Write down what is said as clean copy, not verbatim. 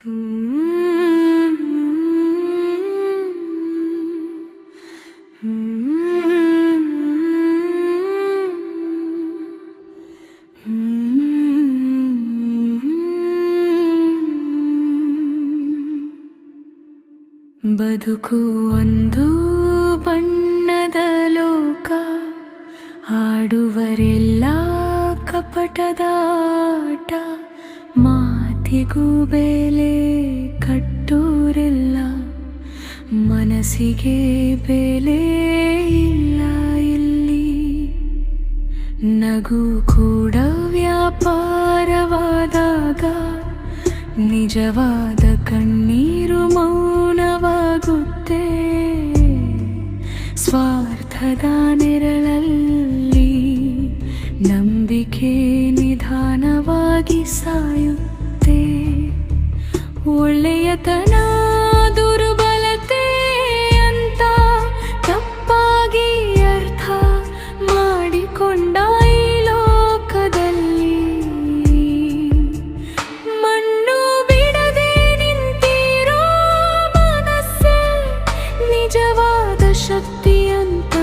ಬದುಕು ಒಂದು ಬಣ್ಣದ ಲೋಕ, ಆಡುವರೆಲ್ಲ ಕಪಟದ ಆಟ. ಮಾತಿಗೂ ಬೆಲೆ ಕಟ್ಟೋರೆಲ್ಲ, ಮನಸ್ಸಿಗೆ ಬೆಲೆ ಇಲ್ಲ ಇಲ್ಲಿ. ನಗು ಕೂಡ ವ್ಯಾಪಾರವಾದಾಗ, ನಿಜವಾದ ಕಣ್ಣೀರು ಮೌನವಾಗುತ್ತೆ. ಸ್ವಾರ್ಥದ ನೆರಳಲ್ಲಿ ನಂಬಿಕೆ ನಿಧಾನವಾಗಿ ಸಾಯುತ್ತೆ. ಒಳ್ಳೆಯತನ ದುರ್ಬಲತೆ ಅಂತ ತಪ್ಪಾಗಿ ಅರ್ಥ ಮಾಡಿಕೊಂಡ ಈ ಲೋಕದಲ್ಲಿ, ಮಣ್ಣು ಬಿಡದೆ ನಿಂತಿರೋ ಮನಸ್ಸೇ ನಿಜವಾದ ಶಕ್ತಿ ಅಂತ